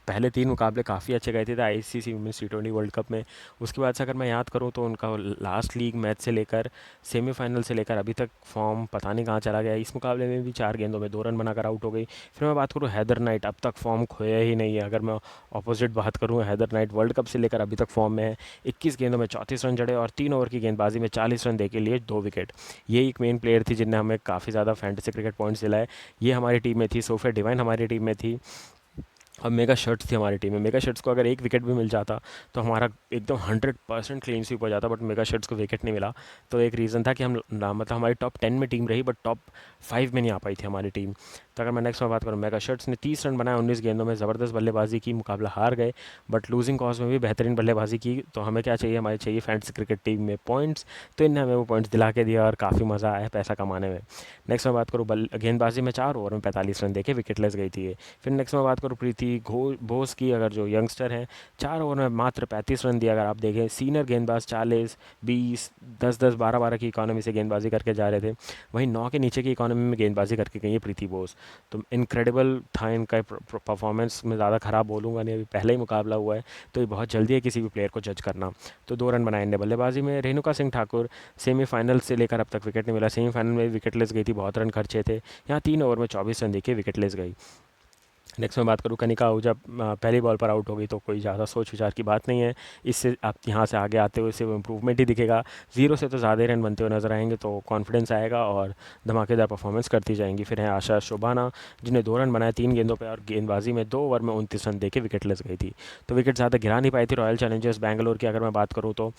पहले 3 मुकाबले काफ़ी अच्छे गए थे ICC women's T20 world cup में। उसके बाद से अगर मैं याद करूं तो उनका लास्ट लीग मैच से लेकर सेमीफाइनल से लेकर अभी तक फॉर्म पता नहीं कहाँ चला गया। इस मुकाबले में भी 4 गेंदों में 2 रन बनाकर आउट हो गई। फिर मैं बात करूं हैदर नाइट, अब तक फॉर्म खोया ही नहीं है। अगर मैं अपोजिट बात करूं, हैदर नाइट वर्ल्ड कप से लेकर अभी तक फॉर्म में है। 21 गेंदों में 34 रन जड़े और 3 ओवर की गेंदबाजी में 40 रन दे के लिए 2 विकेट। ये एक मेन प्लेयर थी जिनने हमें काफ़ी ज़्यादा फैंटेसी क्रिकेट पॉइंट्स दिलाए। ये हमारी टीम में थी। सोफिया डिवाइन हमारी टीम में थी। अब मेगा शर्ट्स थी हमारी टीम में। मेगा शर्ट्स को अगर एक विकेट भी मिल जाता तो हमारा एकदम 100% क्लीन स्वीप हो जाता, बट मेगा शर्ट्स को विकेट नहीं मिला। तो एक रीज़न था कि हम मतलब हमारी टॉप 10 में टीम रही, बट टॉप 5 में नहीं आ पाई थी हमारी टीम। तो अगर मैं नेक्स्ट में बात करूँ, मेगा शर्ट्स ने 30 रन बनाए 19 गेंदों में, ज़बरदस्त बल्लेबाजी की, मुकाबला हार गए, बट लूजिंग कॉज में भी बेहतरीन बल्लेबाजी की। तो हमें क्या चाहिए, हमारे चाहिए फैंटेसी क्रिकेट टीम में पॉइंट्स। तो इनने हमें वो पॉइंट्स दिला के दिया और काफ़ी मज़ा आया पैसा कमाने में। नेक्स्ट में बात करूँ, गेंदबाजी में 4 ओवर में 45 रन देके विकेटलेस गई थी ये। फिर नेक्स्ट में बात करूँ प्रीति बोस की, अगर जो यंगस्टर हैं, 4 ओवर में मात्र 35 रन दिया। अगर आप देखें, सीनियर गेंदबाज 40, 20, 10-10, 12-12 की इकॉनमी से गेंदबाजी करके जा रहे थे, वहीं 9 के नीचे की इकॉनमी में गेंदबाजी करके गई है प्रीति बोस। तो इनक्रेडिबल था इनका परफॉर्मेंस। मैं ज़्यादा ख़राब बोलूँगा नहीं, अभी पहले ही मुकाबला हुआ है, तो ये बहुत जल्दी है किसी भी प्लेयर को जज करना। तो 2 रन बनाए इनने बल्लेबाजी में। रेणुका सिंह ठाकुर, सेमीफाइनल से लेकर अब तक विकेट नहीं मिला, सेमीफाइनल में विकेटलेस गई थी, बहुत रन खर्चे थे। यहाँ 3 ओवर में 24 रन देके विकेटलेस गई। नेक्स्ट मैं बात करूँ, कनिका आहूजा पहली बॉल पर आउट हो गई, तो कोई ज़्यादा सोच विचार की बात नहीं है। इससे आप यहाँ से आगे आते हुए सिर्फ इम्प्रूवमेंट ही दिखेगा। 0 से तो ज़्यादा ही रन बनते हुए नजर आएंगे, तो कॉन्फिडेंस आएगा और धमाकेदार परफॉर्मेंस करती जाएंगी। फिर है आशा शोभाना, जिन्हें 2 रन बनाए 3 गेंदों पर, और गेंदबाजी में 2 ओवर में 29 रन देके विकेटलेस गई थी। तो विकेट ज़्यादा गिरा नहीं पाई थी रॉयल चैलेंजर्स बैंगलोर की, अगर मैं बात करूँ तो।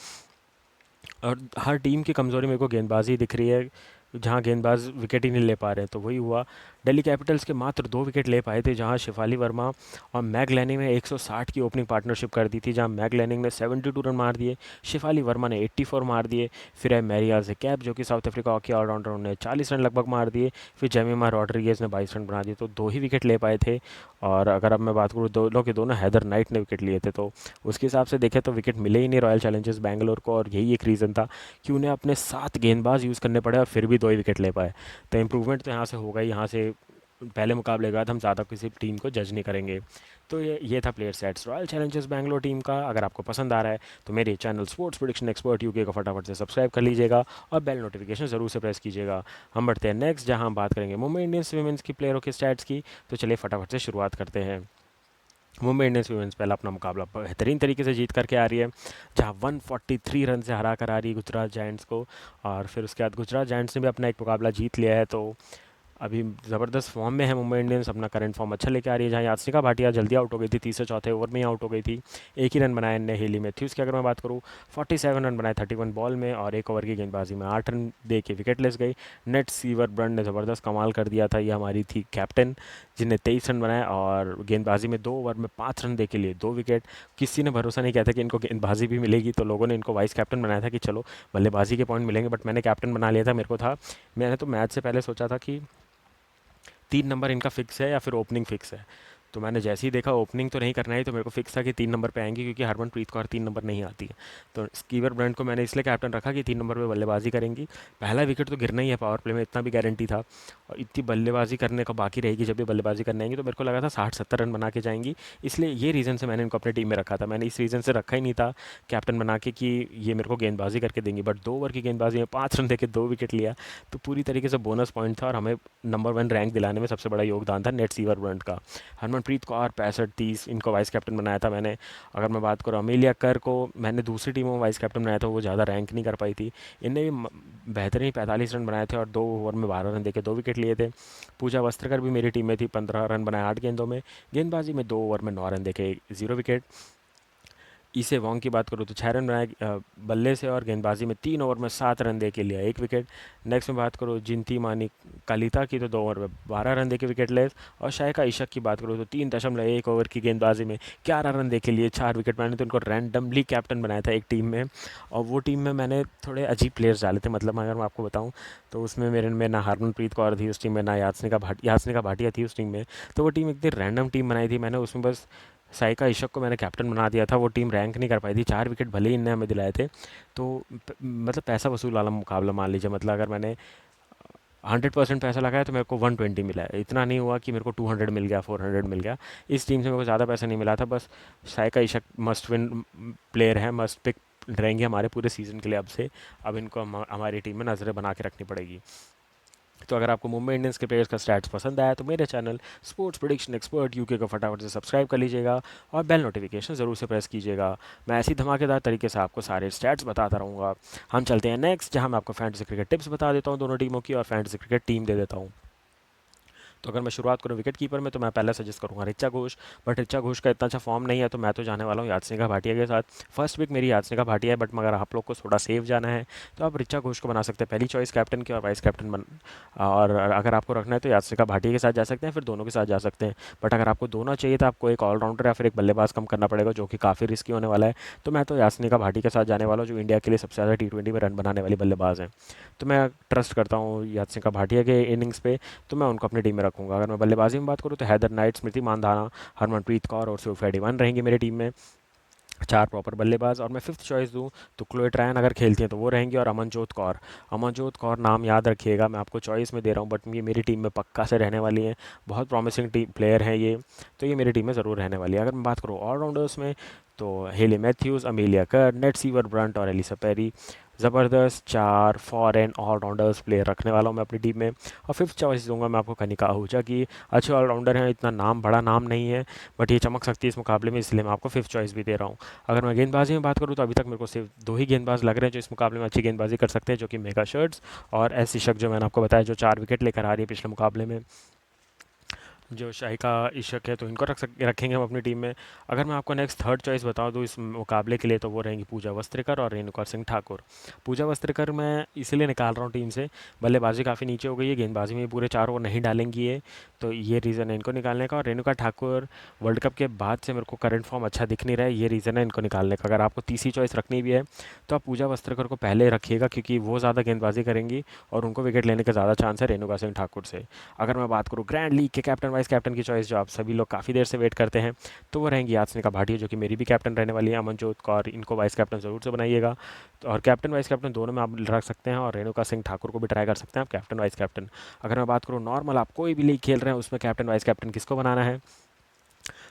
और हर टीम की कमज़ोरी मेरे को गेंदबाजी दिख रही है, जहाँ गेंदबाज विकेट ही नहीं ले पा रहे हैं, तो वही हुआ। दिल्ली कैपिटल्स के मात्र 2 विकेट ले पाए थे, जहाँ शिफाली वर्मा और मैग लैनिंग ने 160 की ओपनिंग पार्टनरशिप कर दी थी, जहाँ मैग लैनिंग ने 72 रन मार दिए, शिफाली वर्मा ने 84 मार दिए। फिर है मैरिया जैकैब, जो कि साउथ अफ्रीका के ऑलराउंडर, उन्होंने 40 रन लगभग मार दिए। फिर जेमिमा रॉड्रिगेज ने 22 रन बना दिए, तो 2 ही विकेट ले पाए थे। और अगर अब मैं बात करूँ, दोनों के दोनों हैदर नाइट ने विकेट लिए थे, तो उसके हिसाब से देखें तो विकेट मिले ही नहीं रॉयल चैलेंजर्स बैंगलोर को, और यही एक रीज़न था कि उन्हें अपने 7 गेंदबाज यूज़ करने पड़े और फिर भी 2 ही विकेट ले पाए। तो इम्प्रूवमेंट तो यहाँ से होगा ही। यहाँ से पहले मुकाबले के बाद हम ज़्यादा किसी टीम को जज नहीं करेंगे। तो ये था player sets royal Challengers Bangalore team का। अगर आपको पसंद आ रहा है तो मेरे channel sports prediction expert UK को फटाफट से सब्सक्राइब कर लीजिएगा और बेल नोटिफिकेशन ज़रूर से प्रेस कीजिएगा। हम बढ़ते हैं नेक्स्ट, जहाँ हम बात करेंगे मुंबई इंडियंस वीमेंस की प्लेयरों के स्टैट्स की। तो चलिए फटाफट से शुरुआत करते हैं। मुंबई इंडियंस वुमेन्स पहला अपना मुकाबला बेहतरीन तरीके से जीत करके आ रही है, जहां 143 रन से हरा कर आ रही है गुजरात जायंट्स को। और फिर उसके बाद गुजरात जायंट्स ने भी अपना एक मुकाबला जीत लिया है, तो अभी ज़बरदस्त फॉर्म में है मुंबई इंडियंस, अपना करंट फॉर्म अच्छा लेके आ रही है। जहाँ यास्मिका भाटिया जल्दी आउट हो गई थी, तीसरे चौथे ओवर में ही आउट हो गई थी। एक ही रन बनाए इनने हेली मैथ्यूज़ की, अगर मैं बात करूँ 47 रन बनाए 31 बॉल में, और 1 ओवर की गेंदबाजी में 8 रन दे के विकेटलेस गई। नेट सीवर ब्रंड ने ज़बरदस्त कमाल कर दिया था, ये हमारी थी कैप्टन, जिन्हें 23 रन बनाए और गेंदबाजी में 2 ओवर में 5 रन दे के लिए 2 विकेट। किसी ने भरोसा नहीं किया था कि इनको गेंदबाजी भी मिलेगी, तो लोगों ने इनको वाइस कैप्टन बनाया था कि चलो बल्लेबाजी के पॉइंट मिलेंगे, बट मैंने कैप्टन बना लिया था। मेरे को था, मैंने तो मैच से पहले सोचा था कि 3 नंबर इनका फिक्स है या फिर ओपनिंग फिक्स है। तो मैंने जैसे ही देखा ओपनिंग तो नहीं करना है, तो मेरे को फिक्स था कि 3 नंबर पे आएंगे, क्योंकि हरमनप्रीत कौर 3 नंबर नहीं आती है। तो स्कीवर ब्रांड को मैंने इसलिए कैप्टन रखा कि 3 नंबर पे बल्लेबाजी करेंगी। पहला विकेट तो गिरना ही है पावर प्ले में, इतना भी गारंटी था। और इतनी बल्लेबाजी करने का बाकी रहेगी, जब भी बल्लेबाजी करने आएंगी तो मेरे को लगा था 60-70 रन बना के जाएंगी। इसलिए ये रीज़न से मैंने इनको अपनी टीम में रखा था। मैंने इस रीज़न से रखा ही नहीं था कैप्टन बना के कि ये मेरे को गेंदबाजी करके देंगी, बट 2 ओवर की गेंदबाजी में 5 रन देके 2 विकेट लिया। तो पूरी तरीके से बोनस पॉइंट था, और हमें नंबर 1 रैंक दिलाने में सबसे बड़ा योगदान था नेट सीवर ब्रंट का। हरमनप्रीत कौर 65-30, इनको वाइस कैप्टन बनाया था मैंने। अगर मैं बात करूँ अमेलिया कर को, मैंने दूसरी टीमों में वाइस कैप्टन बनाया था, वो ज़्यादा रैंक नहीं कर पाई थी। इनने भी बेहतरीन 45 रन बनाए थे और 2 ओवर में 12 रन देके 2 विकेट लिए थे। पूजा वस्त्रकर भी मेरी टीम में थी, 15 रन बनाए 8 गेंदों में, गेंदबाजी में 2 ओवर में 9 रन देके 0 विकेट। ईसे वोंग की बात करूँ तो 6 रन बनाए बल्ले से, और गेंदबाजी में 3 ओवर में 7 रन दे के लिया 1 विकेट। नेक्स्ट में बात करूँ जिंती मानी कालिता की, तो 2 ओवर में 12 रन दे के विकेट ले। और शाइका इशक की बात करूँ तो 3.1 ओवर की गेंदबाजी में 11 रन दे के लिए 4 विकेट। मैंने तो उनको रैंडमली कैप्टन बनाया था एक टीम में, और वो टीम में मैंने थोड़े अजीब प्लेयर्स डाले थे। मतलब अगर मैं आपको बताऊँ तो उसमें मेरे में ना हरमनप्रीत कौर थी उस टीम में, ना यास्निका भाटिया थी उस टीम में। तो वो टीम एकदम रैंडम टीम बनाई थी मैंने, उसमें बस साइका इशक को मैंने कैप्टन बना दिया था। वो टीम रैंक नहीं कर पाई थी, 4 विकेट भले ही इनने हमें दिलाए थे। तो मतलब पैसा वसूल वाला मुकाबला मान लीजिए। मतलब अगर मैंने 100% पैसा लगाया तो मेरे को 120 मिला है। इतना नहीं हुआ कि मेरे को 200 मिल गया, 400 मिल गया। इस टीम से मेरे को ज़्यादा पैसा नहीं मिला था। बस Saika Ishaq must win player है, मस्ट पिक रहेंगे हमारे पूरे सीज़न के लिए अब से। अब इनको हमारी टीम में नज़रें बना के रखनी पड़ेगी। तो अगर आपको मुंबई इंडियंस के प्लेयर्स का स्टैट्स पसंद आया तो मेरे channel sports prediction expert UK को फटाफट से सब्सक्राइब कर लीजिएगा, और बेल नोटिफिकेशन ज़रूर से प्रेस कीजिएगा। मैं ऐसी धमाकेदार तरीके से आपको सारे स्टैट्स बताता रहूँगा। हम चलते हैं नेक्स्ट, जहाँ मैं आपको फैंटेसी क्रिकेट टिप्स बता देता हूँ दोनों टीमों की, और फैंटेसी क्रिकेट टीम दे देता हूँ। तो अगर मैं शुरुआत करूँ विकेट कीपर में, तो मैं पहले सजेस्ट करूँगा ऋचा घोष। बट ऋचा घोष का इतना अच्छा फॉर्म नहीं है, तो मैं तो जाने वाला हूँ यास्निका भाटिया के साथ। फर्स्ट पिक मेरी यास्निका भाटिया है, बट मगर आप लोग को थोड़ा सेव जाना है तो आप ऋचा घोष को बना सकते हैं पहली चॉइस कैप्टन की, और वाइस कैप्टन बन। और अगर आपको रखना है तो यास्निका भाटिया के साथ जा सकते हैं, फिर दोनों के साथ जा सकते हैं। बट अगर आपको दोनों चाहिए तो आपको एक ऑलराउंडर या फिर एक बल्लेबाज कम करना पड़ेगा, जो कि काफ़ी रिस्की होने वाला है। तो मैं तो यास्निका भाटिया के साथ जाने वाला हूँ, जो इंडिया के लिए सबसे ज़्यादा T20 में रन बनाने वाली बल्लेबाज हैं। तो मैं ट्रस्ट करता हूँ यास्निका भाटिया के इनिंग्स पे, तो मैं उनको अपनी टीम में रखूँगा। अगर मैं बल्लेबाजी में बात करूँ तो हैदर नाइट, स्मृति मानधाना, हरमनप्रीत कौर और सोफिया डिवान रहेंगी मेरी टीम में, 4 प्रॉपर बल्लेबाज। और मैं फिफ्थ चॉइस दूँ तो क्लोए ट्रायन अगर खेलती हैं तो वो रहेंगी, और अमनजोत कौर। अमनजोत कौर नाम याद रखिएगा, मैं आपको चॉइस में दे रहा हूँ, बट ये मेरी टीम में पक्का से रहने वाली हैं। बहुत प्रॉमिसिंग टीम प्लेयर हैं ये, तो ये मेरी टीम में ज़रूर रहने वाली है। अगर मैं बात करूँ ऑलराउंडर्स में, तो हेले मैथ्यूज़, अमेलिया कर, नेट सीवर ब्रंट और एलिसा पेरी, ज़बरदस्त 4 फॉरेन ऑलराउंडर्स प्लेयर रखने वाला हूँ मैं अपनी टीम में। और फिफ्थ चॉइस दूंगा मैं आपको कनिका आहूजा की। अच्छे ऑलराउंडर हैं, इतना नाम बड़ा नाम नहीं है, बट ये चमक सकती है इस मुकाबले में, इसलिए मैं आपको फिफ्थ चॉइस भी दे रहा हूँ। अगर मैं गेंदबाजी में बात करूँ तो अभी तक मेरे को सिर्फ 2 ही गेंदबाज लग रहे हैं जो इस मुकाबले में अच्छी गेंदबाजी कर सकते हैं, जो कि मेगा शर्ट्स और एस इशक, जो मैंने आपको बताया, जो 4 विकेट लेकर आ रही है पिछले मुकाबले में। जो शाहिका इशक है, तो इनको रखेंगे हम अपनी टीम में। अगर मैं आपको नेक्स्ट थर्ड चॉइस बता दूँ इस मुकाबले के लिए, तो वो रहेंगी पूजा वस्त्रेकर और रेणुका सिंह ठाकुर। पूजा वस्त्रेकर मैं इसलिए निकाल रहा हूँ टीम से, बल्लेबाजी काफ़ी नीचे हो गई है, गेंदबाजी में पूरे 4 ओवर नहीं डालेंगी ये, तो ये रीज़न है इनको निकालने का। और रेणुका ठाकुर वर्ल्ड कप के बाद से मेरे को करंट फॉर्म अच्छा दिख नहीं रहा है, ये रीज़न है इनको निकालने का। अगर आपको तीसरी चॉइस रखनी भी है तो आप पूजा वस्त्रेकर को पहले रखिएगा, क्योंकि वो ज़्यादा गेंदबाजी करेंगी और उनको विकेट लेने का ज़्यादा चांस है रेणुका सिंह ठाकुर से। अगर मैं बात करूँ ग्रैंड लीग के कैप्टन वाइस कैप्टन की चॉइस, जो आप सभी लोग काफ़ी देर से वेट करते हैं, तो वो रहेंगी यास्मिका भाटिया, जो कि मेरी भी कैप्टन रहने वाली है। अमनजोत कौर, इनको वाइस कैप्टन ज़रूर से बनाइएगा। तो और कैप्टन वाइस कैप्टन दोनों में आप रख सकते हैं, और रेणुका सिंह ठाकुर को भी ट्राई कर सकते हैं आप कैप्टन वाइस कैप्टन। अगर मैं बात करूँ नॉर्मल, आप कोई भी लीग खेल रहे हैं उसमें कैप्टन वाइस कैप्टन किसको बनाना है,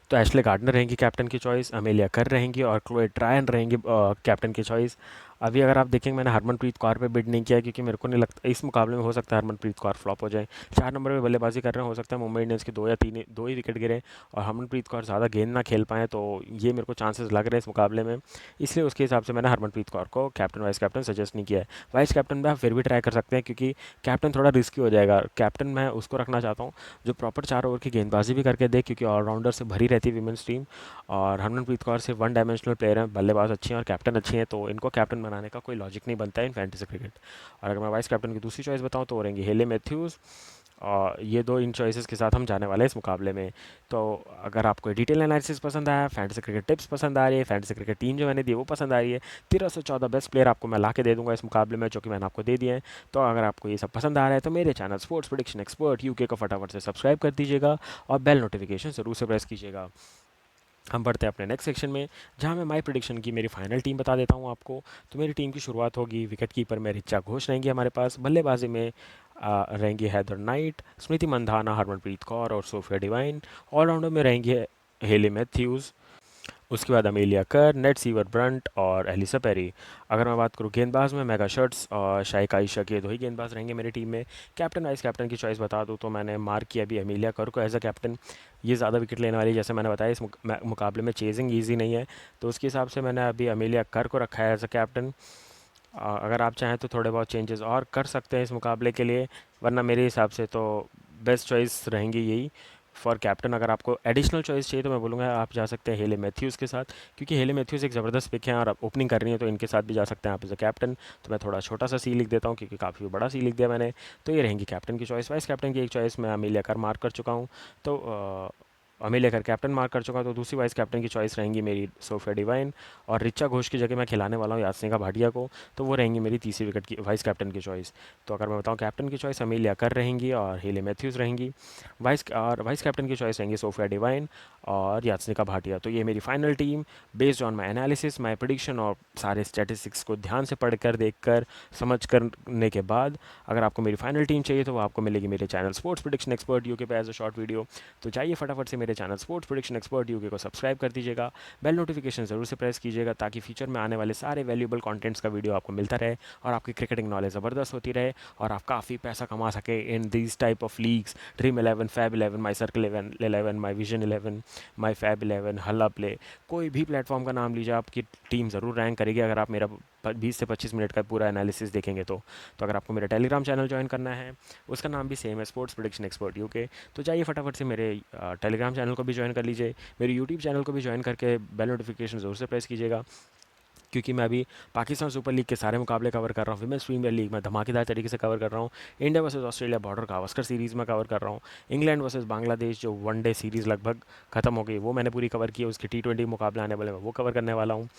तो एशले गार्डनर रहेंगी कैप्टन की चॉइस, अमेलिया कर रहेंगी, और क्लोए ट्रायन रहेंगी कैप्टन की चॉइस। अभी अगर आप देखेंगे मैंने हरमनप्रीत कौर पे बिड नहीं किया, क्योंकि मेरे को नहीं लगता इस मुकाबले में हो सकता है हरमनप्रीत कौर फ्लॉप हो जाए। 4 नंबर पे बल्लेबाजी कर रहे हैं, हो सकता है मुंबई इंडियंस के 2 या 3 विकेट गिरे और हरमनप्रीत कौर ज़्यादा गेंद ना खेल पाएँ, तो ये मेरे को चांसेस लग रहे हैं इस मुकाबले में। इसलिए उसके हिसाब से मैंने हरमनप्रीत कौर को कैप्टन वाइस कैप्टन सजेस्ट नहीं किया है। वाइस कैप्टन में आप फिर भी ट्राई कर सकते हैं, क्योंकि कैप्टन थोड़ा रिस्की हो जाएगा। कैप्टन मैं उसको रखना चाहता हूँ जो प्रॉपर 4 ओवर की गेंदबाजी भी करके दे, क्योंकि ऑलराउंडर से भरी रहती है विमेंस टीम। और हरमनप्रीत कौर सिर्फ 1 डायमेंशनल प्लेयर हैं, बल्लेबाज अच्छी हैं और कैप्टन अच्छी हैं, तो इनको कैप्टन बनाने का कोई लॉजिक नहीं बनता है इन फैंटेसी क्रिकेट। और अगर मैं वाइस कैप्टन की दूसरी चॉइस बताऊँ तो वो रहेंगी हेले मैथ्यूज़। और ये दो इन चॉइसेस के साथ हम जाने वाले हैं इस मुकाबले में। तो अगर आपको डिटेल एनालिसिस पसंद आया, फैंटेसी क्रिकेट टिप्स पसंद आ रही है, फैंटेसी क्रिकेट टीम जो मैंने दी वो पसंद आ रही है, 1314 बेस्ट प्लेयर आपको मैं ला के दे दूंगा इस मुकाबले में, जो कि मैंने आपको दे दिए हैं। तो अगर आपको ये सब पसंद आ रहा है तो मेरे channel sports prediction expert UK को फटाफट से सब्सक्राइब कर दीजिएगा, और बेल नोटिफिकेशन ज़रूर से प्रेस कीजिएगा। हम बढ़ते हैं अपने नेक्स्ट सेक्शन में, जहां मैं माई प्रिडिक्शन की मेरी फाइनल टीम बता देता हूं आपको। तो मेरी टीम की शुरुआत होगी, विकेट कीपर में ऋचा घोष रहेंगी हमारे पास, बल्लेबाजी में रहेंगी हैदर नाइट, स्मृति मंधाना, हरमनप्रीत कौर और सोफिया डिवाइन। ऑलराउंडर में रहेंगे हेले मैथ्यूज़, उसके बाद अमेलिया कर, नेट सीवर ब्रंट और एलिसा पेरी। अगर मैं बात करूँ गेंदबाज में, मेगा शर्ट्स और शाइक आयशा के 2 ही गेंदबाज रहेंगे मेरी टीम में। कैप्टन वाइस कैप्टन की चॉइस बता दूँ तो मैंने मार्क किया अभी अमेलिया कर को एज अ कैप्टन। ये ज़्यादा विकेट लेने वाली, जैसे मैंने बताया इस मुकाबले में चेजिंग ईजी नहीं है, तो उसके हिसाब से मैंने अभी अमेलिया कर को रखा है एज अ कैप्टन। अगर आप चाहें तो थोड़े बहुत चेंजेस और कर सकते हैं इस मुकाबले के लिए, वरना मेरे हिसाब से तो बेस्ट चॉइस रहेंगी यही। फॉर कैप्टन अगर आपको एडिशनल चॉइस चाहिए तो मैं बोलूँगा आप जा सकते हैं हेले मैथ्यूज़ के साथ, क्योंकि हेले मैथ्यूज़ एक ज़बरदस्त पिक है और आप ओपनिंग कर रही हैं तो इनके साथ भी जा सकते हैं आप एज अ कैप्टन। तो मैं थोड़ा छोटा सा सी लिख देता हूँ क्योंकि काफ़ी बड़ा सी लिख दिया मैंने। तो ये रहेंगी कैप्टन की चॉइस। वाइस कैप्टन की एक चॉइस मैं अमेलिया कर मार्क कर चुका हूँ। तो अमेलिया कर कैप्टन मार्क कर चुका हूँ। तो दूसरी वाइस कैप्टन की चॉइस रहेंगी मेरी सोफिया डिवाइन, और रिचा घोष की जगह मैं खिलाने वाला हूँ यास्मिका भाटिया को। तो वो रहेंगी मेरी तीसरी विकेट की वाइस कैप्टन की चॉइस। तो अगर मैं बताऊँ कैप्टन की चॉइस अमेलिया कर रहेंगी और हेले मैथ्यूज़ रहेंगी। वाइस कैप्टन की चॉइस रहेंगी सोफिया डिवाइन और यास्मिका भाटिया। तो ये मेरी final team based on my analysis, my prediction और सारे स्टैटिस्टिक्स को ध्यान से पढ़कर, देखकर, समझ करने के बाद अगर आपको मेरी फाइनल टीम चाहिए तो वो आपको मिलेगी मेरे channel sports prediction expert UK पे एज अ शॉर्ट वीडियो। तो जाइए फटाफट से मेरे channel sports prediction expert UK को सब्सक्राइब कर दीजिएगा, बेल नोटिफिकेशन ज़रूर से प्रेस कीजिएगा ताकि फ्यूचर में आने वाले सारे वैल्यूएबल कंटेंट्स का वीडियो आपको मिलता रहे और आपकी क्रिकेटिंग नॉलेज ज़बरदस्त होती रहे और आप काफ़ी पैसा कमा सके in these type of leagues, Dream 11, Fab 11, My Circle 11, My Vision 11, My Fab 11, हल्ला प्ले। कोई भी प्लेटफॉर्म का नाम लीजिए, आपकी टीम ज़रूर रैंक करेगी अगर आप मेरा 20 से 25 मिनट का पूरा एनालिसिस देखेंगे तो अगर आपको मेरा टेलीग्राम चैनल ज्वाइन करना है, उसका नाम भी सेम है, स्पोर्ट्स प्रिडिक्शन एक्सपर्ट यूके। तो जाइए फटाफट से मेरे टेलीग्राम चैनल को भी ज्वाइन कर लीजिए, मेरे यूट्यूब चैनल को भी ज्वाइन करके बेल नोटिफिकेशन ज़रूर से प्रेस कीजिएगा, क्योंकि मैं अभी पाकिस्तान सुपर लीग के सारे मुकाबले कवर कर रहा हूँ, विमेंस प्रीमियर लीग में धमाकेदार तरीके से कवर कर रहा हूँ, India versus Australia border Gavaskar series में कवर कर रहा हूँ, इंग्लैंड वर्सेस बांग्लादेश जो वनडे सीरीज़ लगभग खत्म हो गई वो मैंने पूरी कवर की है, उसके T20 मुकाबले आने वाले मैं वो कवर करने वाला हूँ।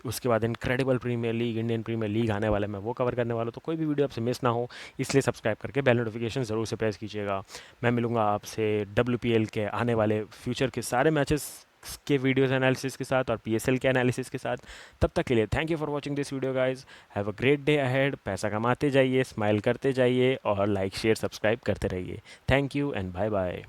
उसके बाद Incredible Premier League, Indian Premier League आने वाला है, मैं वो कवर करने वाला हूँ। तो कोई भी वीडियो आपसे मिस ना हो इसलिए सब्सक्राइब करके बेल नोटिफिकेशन ज़रूर से प्रेस कीजिएगा। मैं मिलूंगा आपसे WPL के आने वाले फ्यूचर के सारे मैचेस के वीडियोस एनालिसिस के साथ और PSL के एनालिसिस के साथ। तब तक के लिए thank you for watching this video guys. Have a great day ahead. पैसा कमाते जाइए, स्माइल करते जाइए और लाइक शेयर सब्सक्राइब करते रहिए। Thank you and bye bye.